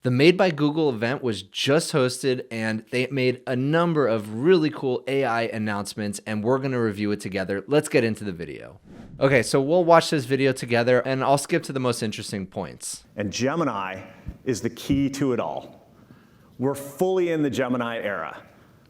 The Made by Google event was just hosted and they made a number of really cool AI announcements and we're going to review it together. Let's get into the video. Okay, so we'll watch this video together and I'll skip to the most interesting points. And Gemini is the key to it all. We're fully in the Gemini era,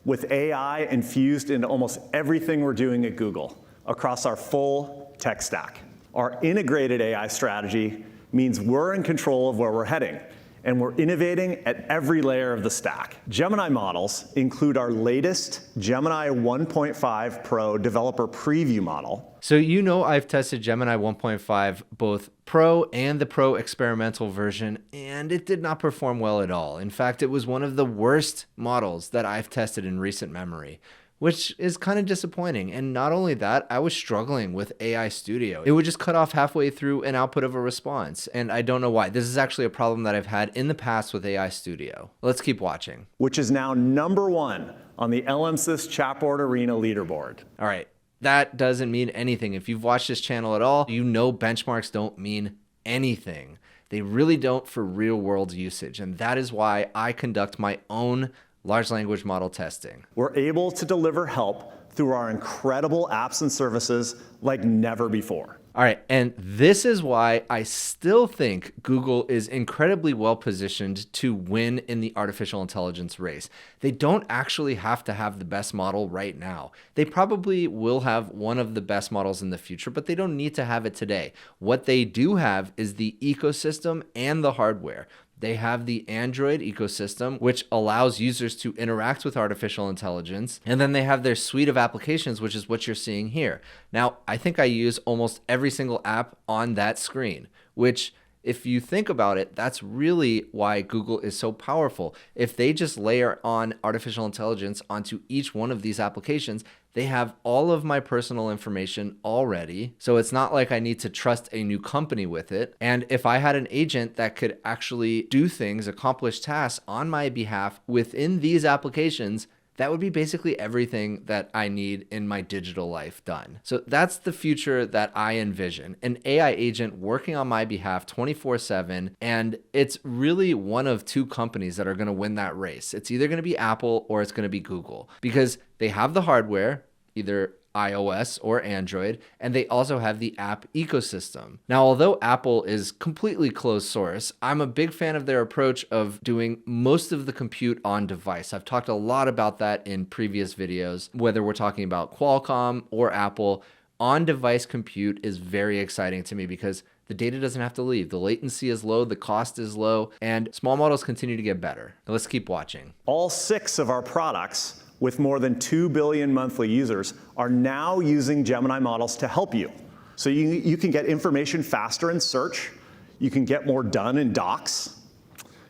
with AI infused into almost everything we're doing at Google across our full tech stack. Our integrated AI strategy means we're in control of where we're heading, and we're innovating at every layer of the stack. Gemini models include our latest Gemini 1.5 Pro developer preview model. So you know I've tested Gemini 1.5, both Pro and the Pro experimental version, and it did not perform well at all. In fact, it was one of the worst models that I've tested in recent memory, which is kind of disappointing. And not only that, I was struggling with AI Studio. It would just cut off halfway through an output of a response, and I don't know why. This is actually a problem that I've had in the past with AI Studio. Let's keep watching. Which is now #1 on the LMSys Chatbot Arena leaderboard. All right, that doesn't mean anything. If you've watched this channel at all, you know benchmarks don't mean anything. They really don't for real world usage, and that is why I conduct my own large language model testing. We're able to deliver help through our incredible apps and services like never before. All right, and this is why I still think Google is incredibly well positioned to win in the artificial intelligence race. They don't actually have to have the best model right now. They probably will have one of the best models in the future, but they don't need to have it today. What they do have is the ecosystem and the hardware. They have the Android ecosystem, which allows users to interact with artificial intelligence. And then they have their suite of applications, which is what you're seeing here. Now, I think I use almost every single app on that screen, which if you think about it, that's really why Google is so powerful. If they just layer on artificial intelligence onto each one of these applications, they have all of my personal information already. So it's not like I need to trust a new company with it. And if I had an agent that could actually do things, accomplish tasks on my behalf within these applications, that would be basically everything that I need in my digital life done. So that's the future that I envision, an AI agent working on my behalf 24/7. And it's really one of two companies that are going to win that race. It's either going to be Apple or it's going to be Google, because they have the hardware, either iOS or Android, and they also have the app ecosystem. Now, although Apple is completely closed source, I'm a big fan of their approach of doing most of the compute on device. I've talked a lot about that in previous videos, whether we're talking about Qualcomm or Apple. On-device compute is very exciting to me because the data doesn't have to leave. The latency is low, the cost is low, and small models continue to get better. Now let's keep watching. All 6 of our products with more than 2 billion monthly users are now using Gemini models to help you. So you can get information faster in search, you can get more done in docs,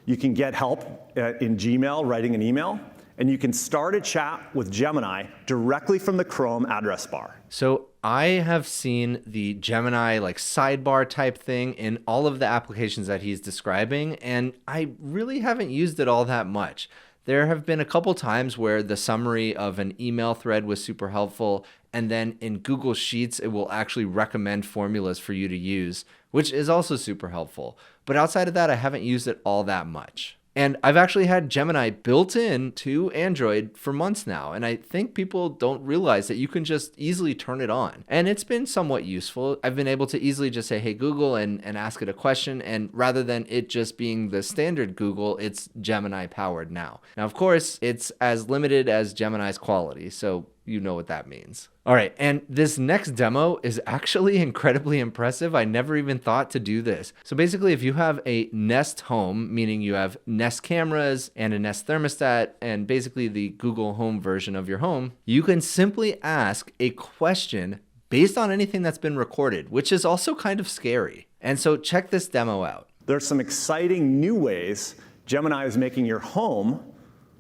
you can get help in Gmail, writing an email, and you can start a chat with Gemini directly from the Chrome address bar. So I have seen the Gemini like sidebar type thing in all of the applications that he's describing, and I really haven't used it all that much. There have been a couple times where the summary of an email thread was super helpful, and then in Google Sheets, it will actually recommend formulas for you to use, which is also super helpful. But outside of that, I haven't used it all that much. And I've actually had Gemini built in to Android for months now, and I think people don't realize that you can just easily turn it on. And it's been somewhat useful. I've been able to easily just say, hey, Google, and ask it a question, and rather than it just being the standard Google, it's Gemini powered now. Now, of course, it's as limited as Gemini's quality, so you know what that means. All right, and this next demo is actually incredibly impressive. I never even thought to do this. So basically, if you have a Nest Home, meaning you have Nest cameras and a Nest thermostat, and basically the Google Home version of your home, you can simply ask a question based on anything that's been recorded, which is also kind of scary. And so check this demo out. There's some exciting new ways Gemini is making your home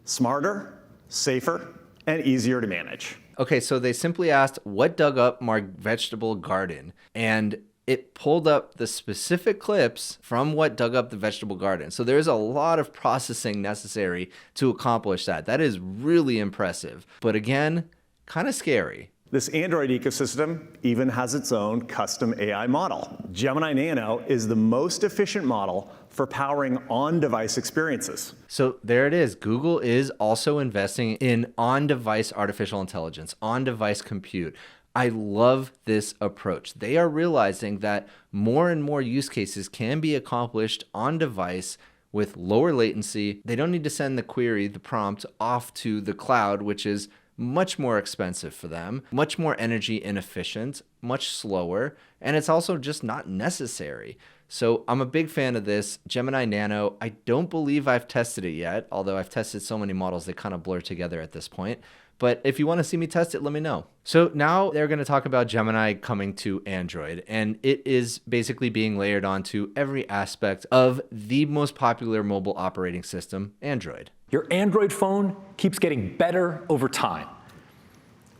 smarter, safer, and easier to manage. Okay, so they simply asked, what dug up my vegetable garden? And it pulled up the specific clips from what dug up the vegetable garden. So there's a lot of processing necessary to accomplish that. That is really impressive. But again, kind of scary. This Android ecosystem even has its own custom AI model. Gemini Nano is the most efficient model for powering on-device experiences. So there it is. Google is also investing in on-device artificial intelligence, on-device compute. I love this approach. They are realizing that more and more use cases can be accomplished on device with lower latency. They don't need to send the query, the prompt, off to the cloud, which is much more expensive for them, much more energy inefficient, much slower, and it's also just not necessary. So I'm a big fan of this. Gemini Nano, I don't believe I've tested it yet, although I've tested so many models, they kind of blur together at this point. But if you want to see me test it, let me know. So now they're going to talk about Gemini coming to Android, and it is basically being layered onto every aspect of the most popular mobile operating system, Android. Your Android phone keeps getting better over time.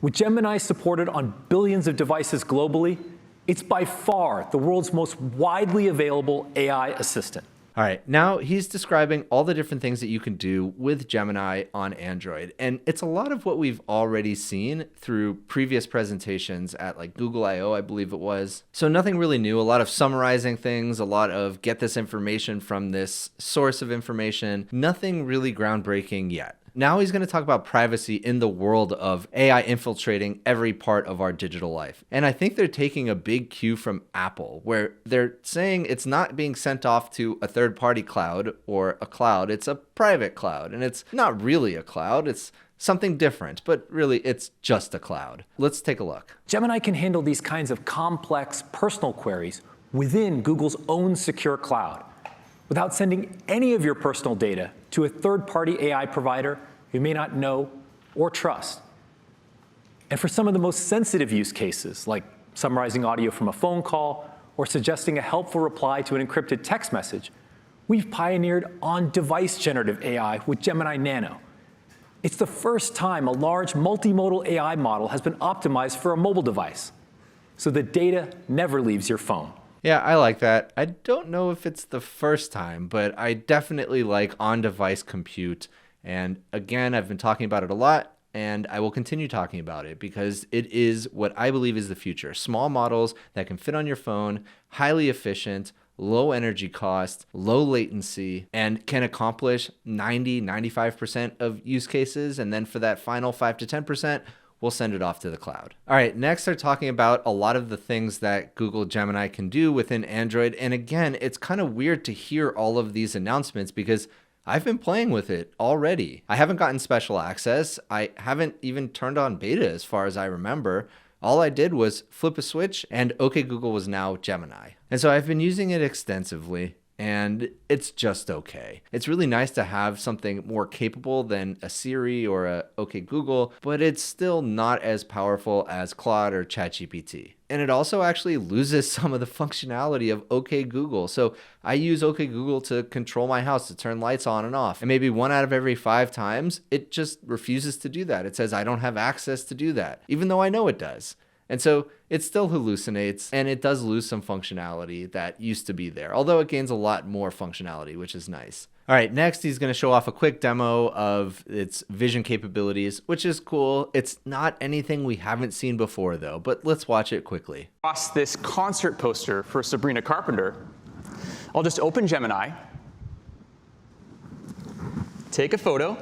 With Gemini supported on billions of devices globally, it's by far the world's most widely available AI assistant. All right, now he's describing all the different things that you can do with Gemini on Android. And it's a lot of what we've already seen through previous presentations at like Google I/O, I believe it was. So nothing really new, a lot of summarizing things, a lot of get this information from this source of information, nothing really groundbreaking yet. Now he's going to talk about privacy in the world of AI infiltrating every part of our digital life. And I think they're taking a big cue from Apple, where they're saying it's not being sent off to a third-party cloud or a cloud, it's a private cloud. And it's not really a cloud, it's something different, but really it's just a cloud. Let's take a look. Gemini can handle these kinds of complex personal queries within Google's own secure cloud, without sending any of your personal data to a third-party AI provider you may not know or trust. And for some of the most sensitive use cases, like summarizing audio from a phone call or suggesting a helpful reply to an encrypted text message, we've pioneered on-device generative AI with Gemini Nano. It's the first time a large multimodal AI model has been optimized for a mobile device, so the data never leaves your phone. Yeah, I like that. I don't know if it's the first time, but I definitely like on-device compute. And again, I've been talking about it a lot, and I will continue talking about it because it is what I believe is the future. Small models that can fit on your phone, highly efficient, low energy cost, low latency, and can accomplish 90-95% of use cases. And then for that final 5 to 10%, we'll send it off to the cloud. All right, next they're talking about a lot of the things that Google Gemini can do within Android. And again, it's kind of weird to hear all of these announcements because I've been playing with it already. I haven't gotten special access. I haven't even turned on beta as far as I remember. All I did was flip a switch and OK Google was now Gemini. And so I've been using it extensively. And it's just okay. It's really nice to have something more capable than a Siri or a OK Google, but it's still not as powerful as Claude or ChatGPT. And it also actually loses some of the functionality of OK Google. So I use OK Google to control my house, to turn lights on and off. And maybe 1 out of every 5 times, it just refuses to do that. It says I don't have access to do that, even though I know it does. And so it still hallucinates, and it does lose some functionality that used to be there, although it gains a lot more functionality, which is nice. All right, next he's going to show off a quick demo of its vision capabilities, which is cool. It's not anything we haven't seen before, though, but let's watch it quickly. Across this concert poster for Sabrina Carpenter, I'll just open Gemini, take a photo,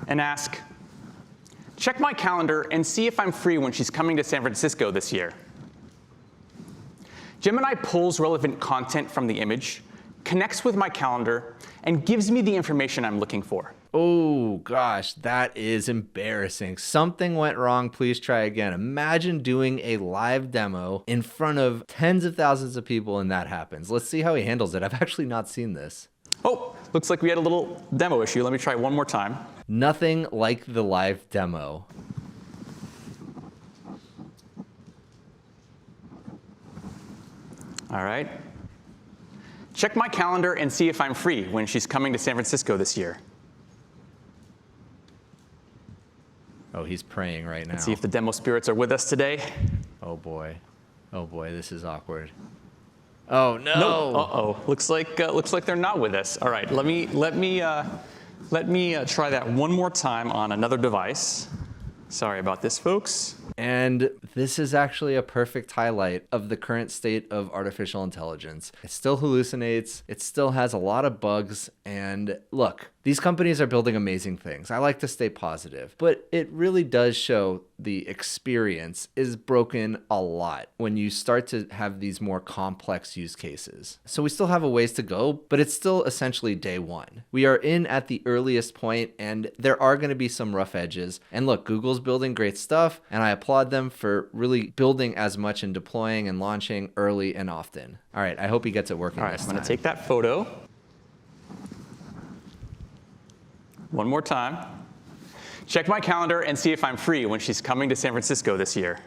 and ask, check my calendar and see if I'm free when she's coming to San Francisco this year. Gemini pulls relevant content from the image, connects with my calendar, and gives me the information I'm looking for. Oh gosh, that is embarrassing. Something went wrong. Please try again. Imagine doing a live demo in front of tens of thousands of people and that happens. Let's see how he handles it. I've actually not seen this. Oh, looks like we had a little demo issue. Let me try one more time. Nothing like the live demo. All right. Check my calendar and see if I'm free when she's coming to San Francisco this year. Oh, he's praying right now. Let's see if the demo spirits are with us today. Oh boy. Oh boy, this is awkward. Oh no. No. Uh-oh. Looks like they're not with us. All right. Let me Let me try that one more time on another device. Sorry about this, folks. And this is actually a perfect highlight of the current state of artificial intelligence. It still hallucinates, it still has a lot of bugs, and look, these companies are building amazing things. I like to stay positive, but it really does show the experience is broken a lot when you start to have these more complex use cases. So we still have a ways to go, but it's still essentially day one. We are in at the earliest point, and there are going to be some rough edges. And look, Google's building great stuff, and I applaud them for really building as much and deploying and launching early and often. All right, I hope he gets it working All right, this I'm time. going to take that photo. One more time. Check my calendar and see if I'm free when she's coming to San Francisco this year.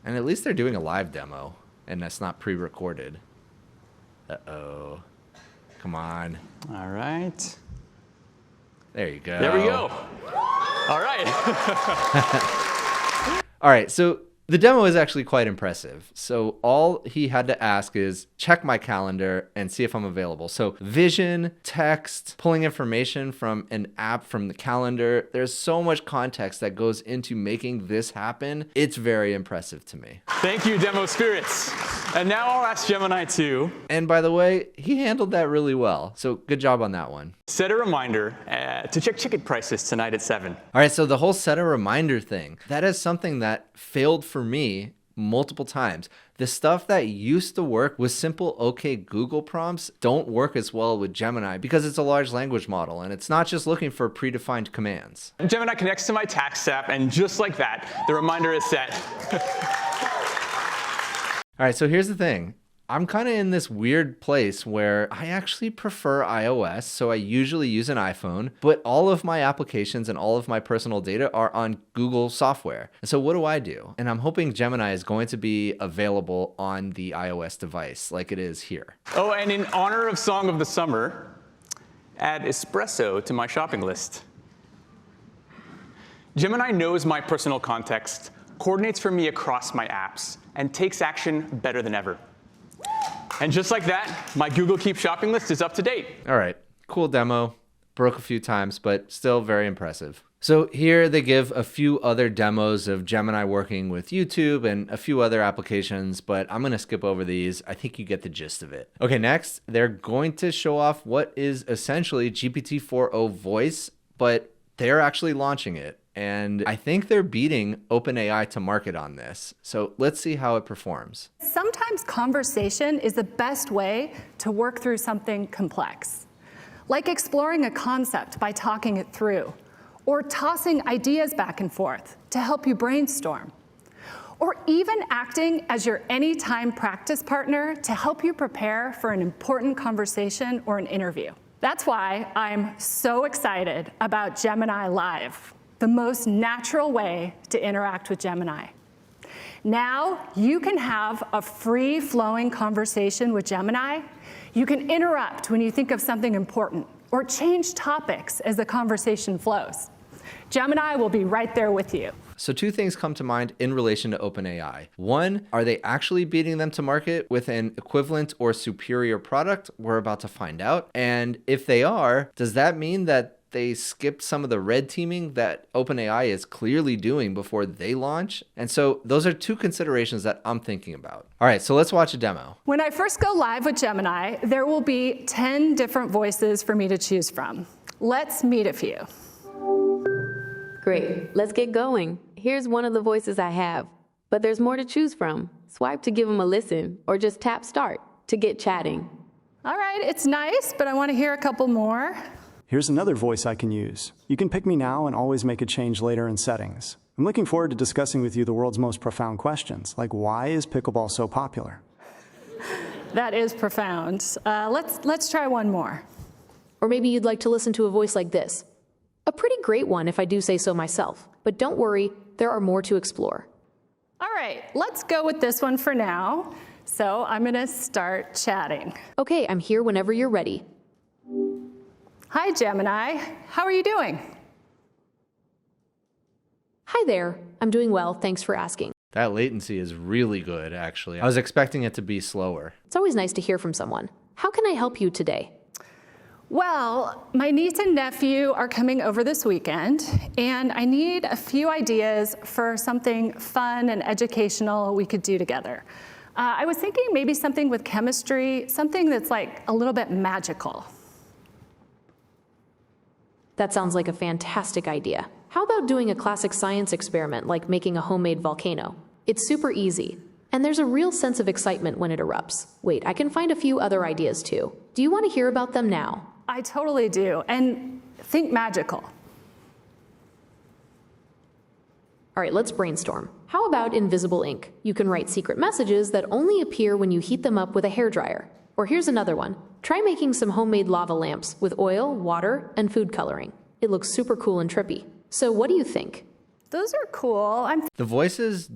And at least they're doing a live demo, and that's not pre-recorded. Uh-oh. Come on. All right. There you go. There we go. All right. All right, so the demo is actually quite impressive. So all he had to ask is check my calendar and see if I'm available. So vision, text, pulling information from an app from the calendar. There's so much context that goes into making this happen. It's very impressive to me. Thank you, Demo Spirits. And now I'll ask Gemini 2. And by the way, he handled that really well. So good job on that one. Set a reminder to check ticket prices tonight at 7. All right, so the whole set a reminder thing, that is something that failed for me multiple times. The stuff that used to work with simple OK Google prompts don't work as well with Gemini because it's a large language model and it's not just looking for predefined commands. Gemini connects to my tax app, and just like that, the reminder is set. All right, so here's the thing. I'm kind of in this weird place where I actually prefer iOS, so I usually use an iPhone, but all of my applications and all of my personal data are on Google software. And so what do? And I'm hoping Gemini is going to be available on the iOS device like it is here. Oh, and in honor of Song of the Summer, add espresso to my shopping list. Gemini knows my personal context, coordinates for me across my apps, and takes action better than ever. And just like that, my Google Keep shopping list is up to date. All right, cool demo. Broke a few times, but still very impressive. So here they give a few other demos of Gemini working with YouTube and a few other applications, but I'm going to skip over these. I think you get the gist of it. Okay, next, they're going to show off what is essentially GPT-4o voice, but they're actually launching it. And I think they're beating OpenAI to market on this. So let's see how it performs. Sometimes conversation is the best way to work through something complex, like exploring a concept by talking it through, or tossing ideas back and forth to help you brainstorm, or even acting as your anytime practice partner to help you prepare for an important conversation or an interview. That's why I'm so excited about Gemini Live, the most natural way to interact with Gemini. Now you can have a free-flowing conversation with Gemini. You can interrupt when you think of something important or change topics as the conversation flows. Gemini will be right there with you. So two things come to mind in relation to OpenAI. One, are they actually beating them to market with an equivalent or superior product? We're about to find out. And if they are, does that mean that they skipped some of the red teaming that OpenAI is clearly doing before they launch? And so those are two considerations that I'm thinking about. All right, so let's watch a demo. When I first go live with Gemini, there will be 10 different voices for me to choose from. Let's meet a few. Great, let's get going. Here's one of the voices I have, but there's more to choose from. Swipe to give them a listen, or just tap start to get chatting. All right, it's nice, but I want to hear a couple more. Here's another voice I can use. You can pick me now and always make a change later in settings. I'm looking forward to discussing with you the world's most profound questions, like why is pickleball so popular? That is profound. Let's try one more. Or maybe you'd like to listen to a voice like this. A pretty great one, if I do say so myself. But don't worry, there are more to explore. All right, let's go with this one for now. So I'm going to start chatting. Okay, I'm here whenever you're ready. Hi, Gemini. How are you doing? Hi there. I'm doing well, thanks for asking. That latency is really good, actually. I was expecting it to be slower. It's always nice to hear from someone. How can I help you today? Well, my niece and nephew are coming over this weekend, and I need a few ideas for something fun and educational we could do together. I was thinking maybe something with chemistry, something that's like a little bit magical. That sounds like a fantastic idea. How about doing a classic science experiment like making a homemade volcano? It's super easy, and there's a real sense of excitement when it erupts. Wait, I can find a few other ideas too. Do you want to hear about them now? I totally do, and think magical. All right, let's brainstorm. How about invisible ink? You can write secret messages that only appear when you heat them up with a hairdryer. Or here's another one. Try making some homemade lava lamps with oil, water, and food coloring. It looks super cool and trippy. So what do you think? Those are cool. The voices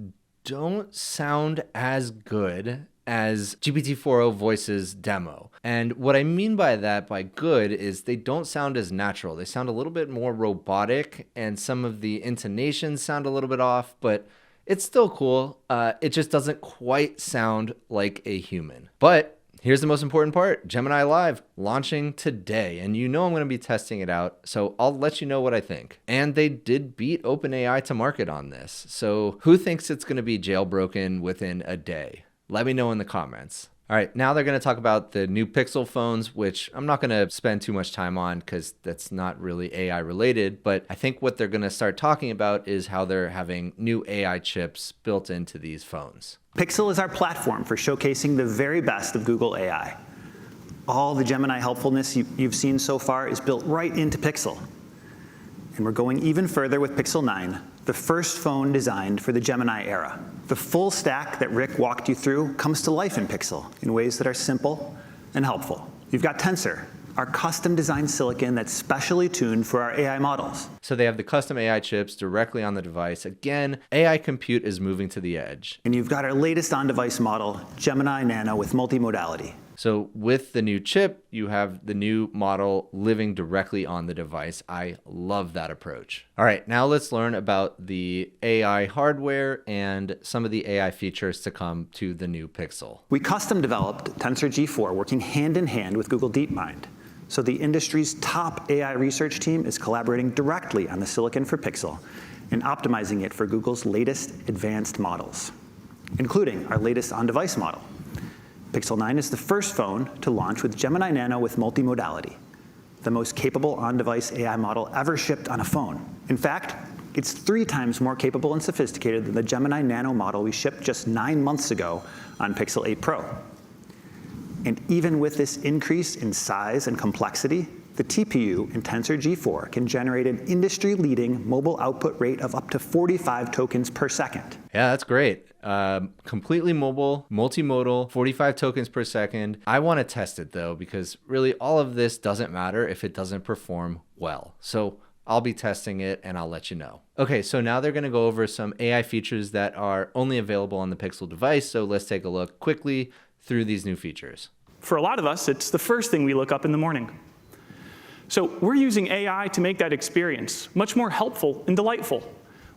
don't sound as good as GPT-4o Voice's demo. And what I mean by that, by good, is they don't sound as natural. They sound a little bit more robotic, and some of the intonations sound a little bit off, but it's still cool. It just doesn't quite sound like a human. But here's the most important part. Gemini Live launching today, and you know I'm going to be testing it out, so I'll let you know what I think. And they did beat OpenAI to market on this, so who thinks it's going to be jailbroken within a day? Let me know in the comments. All right, now they're going to talk about the new Pixel phones, which I'm not going to spend too much time on because that's not really AI related, but I think what they're going to start talking about is how they're having new AI chips built into these phones. Pixel is our platform for showcasing the very best of Google AI. All the Gemini helpfulness you've seen so far is built right into Pixel. And we're going even further with Pixel 9, the first phone designed for the Gemini era. The full stack that Rick walked you through comes to life in Pixel in ways that are simple and helpful. You've got Tensor, our custom-designed silicon that's specially tuned for our AI models. So they have the custom AI chips directly on the device. Again, AI compute is moving to the edge. And you've got our latest on-device model, Gemini Nano with multimodality. So with the new chip, you have the new model living directly on the device. I love that approach. All right, now let's learn about the AI hardware and some of the AI features to come to the new Pixel. We custom developed Tensor G4 working hand in hand with Google DeepMind. So the industry's top AI research team is collaborating directly on the silicon for Pixel and optimizing it for Google's latest advanced models, including our latest on-device model. Pixel 9 is the first phone to launch with Gemini Nano with multimodality, the most capable on-device AI model ever shipped on a phone. In fact, it's 3 times more capable and sophisticated than the Gemini Nano model we shipped just 9 months ago on Pixel 8 Pro. And even with this increase in size and complexity, the TPU in Tensor G4 can generate an industry-leading mobile output rate of up to 45 tokens per second. Yeah, that's great. Completely mobile, multimodal, 45 tokens per second. I want to test it though, because really all of this doesn't matter if it doesn't perform well. So I'll be testing it and I'll let you know. Okay, so now they're going to go over some AI features that are only available on the Pixel device. So let's take a look quickly through these new features. For a lot of us, it's the first thing we look up in the morning. So we're using AI to make that experience much more helpful and delightful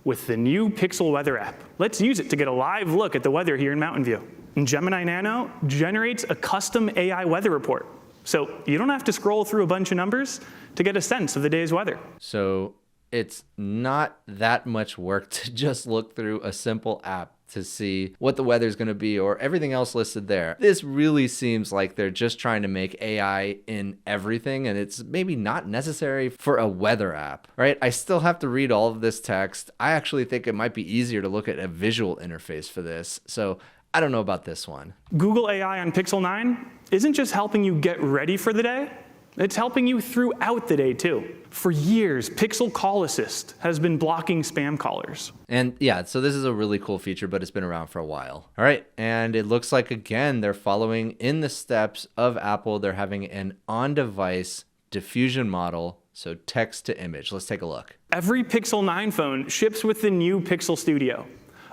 with the new Pixel Weather app. Let's use it to get a live look at the weather here in Mountain View. And Gemini Nano generates a custom AI weather report. So you don't have to scroll through a bunch of numbers to get a sense of the day's weather. So it's not that much work to just look through a simple app to see what the weather is going to be or everything else listed there. This really seems like they're just trying to make AI in everything, and it's maybe not necessary for a weather app, right? I still have to read all of this text. I actually think it might be easier to look at a visual interface for this. So I don't know about this one. Google AI on Pixel 9 isn't just helping you get ready for the day, it's helping you throughout the day too. For years, Pixel Call Assist has been blocking spam callers. And yeah, so this is a really cool feature, but it's been around for a while. All right, and it looks like, again, they're following in the steps of Apple. They're having an on-device diffusion model, so text to image. Let's take a look. Every Pixel 9 phone ships with the new Pixel Studio,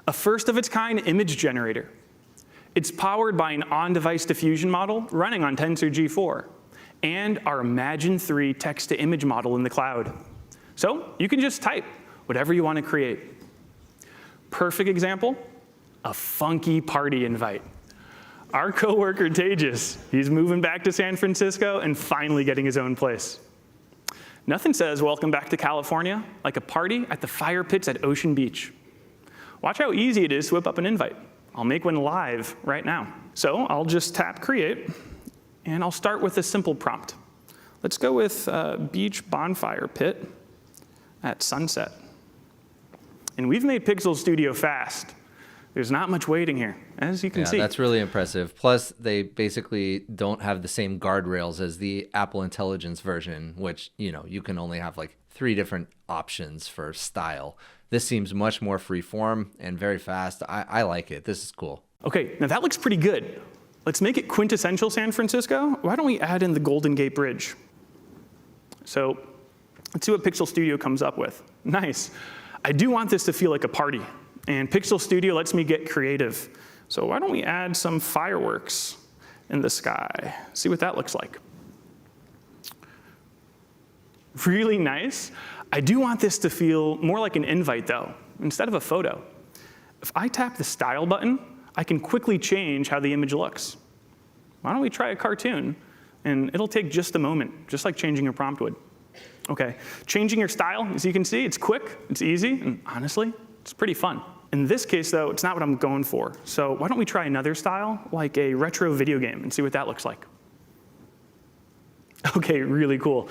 a first-of-its-kind image generator. It's powered by an on-device diffusion model running on Tensor G4. And our Imagine 3 text-to-image model in the cloud. So you can just type whatever you want to create. Perfect example, a funky party invite. Our coworker Tejas, he's moving back to San Francisco and finally getting his own place. Nothing says welcome back to California like a party at the fire pits at Ocean Beach. Watch how easy it is to whip up an invite. I'll make one live right now. So I'll just tap create, and I'll start with a simple prompt. Let's go with beach bonfire pit at sunset. And we've made Pixel Studio fast. There's not much waiting here, as you can see. That's really impressive. Plus, they basically don't have the same guardrails as the Apple Intelligence version, which, you can only have like 3 different options for style. This seems much more free-form and very fast. I like it. This is cool. Okay, now that looks pretty good. Let's make it quintessential San Francisco. Why don't we add in the Golden Gate Bridge? So let's see what Pixel Studio comes up with. Nice. I do want this to feel like a party. And Pixel Studio lets me get creative. So why don't we add some fireworks in the sky? See what that looks like. Really nice. I do want this to feel more like an invite, though, instead of a photo. If I tap the Style button, I can quickly change how the image looks. Why don't we try a cartoon? And it'll take just a moment, just like changing your prompt would. OK, changing your style, as you can see, it's quick, it's easy, and honestly, it's pretty fun. In this case, though, it's not what I'm going for. So why don't we try another style, like a retro video game, and see what that looks like. OK, really cool.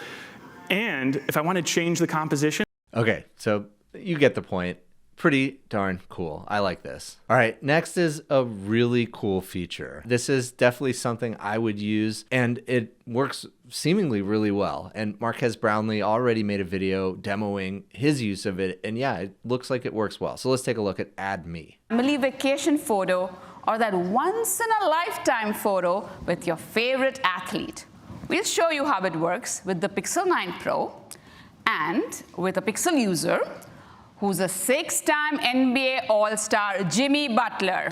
And if I want to change the composition. Okay, so you get the point. Pretty darn cool. I like this. All right, next is a really cool feature. This is definitely something I would use, and it works seemingly really well. And Marques Brownlee already made a video demoing his use of it, and yeah, it looks like it works well. So let's take a look at Add Me. Family vacation photo or that once-in-a-lifetime photo with your favorite athlete. We'll show you how it works with the Pixel 9 Pro and with a Pixel user who's a 6-time NBA All-Star, Jimmy Butler.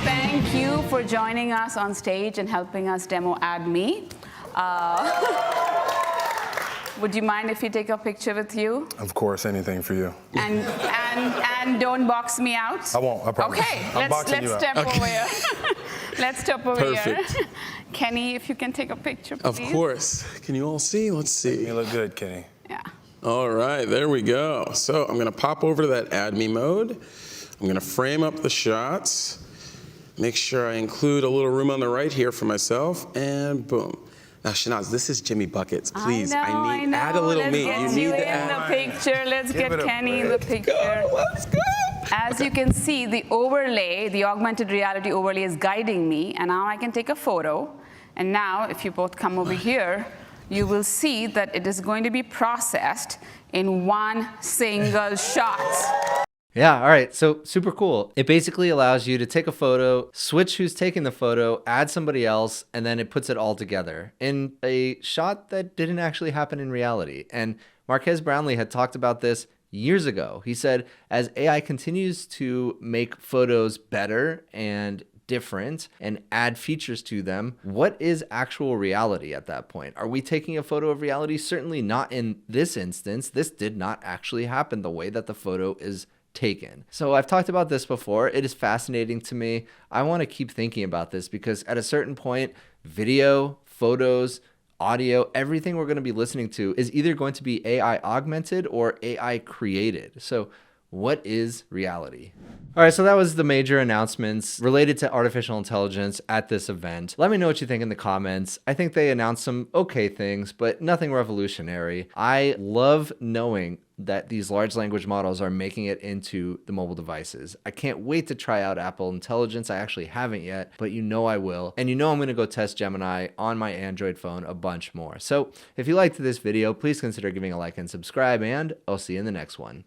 Thank you for joining us on stage and helping us demo Add Me. Would you mind if you take a picture with you? Of course, anything for you. And don't box me out? I won't, I promise. Okay, let's step over here. Let's step over here. Kenny, if you can take a picture, please. Of course. Can you all see? Let's see. You look good, Kenny. Yeah. All right, there we go. So I'm going to pop over to that Add Me mode. I'm going to frame up the shots. Make sure I include a little room on the right here for myself, and boom. Now, Shanaz, this is Jimmy Buckets. Please, I need add a little meat. You need to add the picture. Let's get Kenny in the picture. Let's go. As you can see, the overlay, the augmented reality overlay is guiding me, and now I can take a photo. And now, if you both come over here, you will see that it is going to be processed in one single shot. Yeah, all right, so super cool. It basically allows you to take a photo, switch who's taking the photo, add somebody else, and then it puts it all together in a shot that didn't actually happen in reality. And Marques Brownlee had talked about this years ago. He said, as AI continues to make photos better and different and add features to them, what is actual reality at that point? Are we taking a photo of reality? Certainly not in this instance. This did not actually happen the way that the photo is taken. So I've talked about this before. It is fascinating to me. I want to keep thinking about this because at a certain point, video, photos, audio, everything we're going to be listening to is either going to be AI augmented or AI created. So what is reality? All right, so that was the major announcements related to artificial intelligence at this event. Let me know what you think in the comments. I think they announced some okay things, but nothing revolutionary. I love knowing that these large language models are making it into the mobile devices. I can't wait to try out Apple Intelligence. I actually haven't yet, but you know I will. And you know I'm going to go test Gemini on my Android phone a bunch more. So if you liked this video, please consider giving a like and subscribe, and I'll see you in the next one.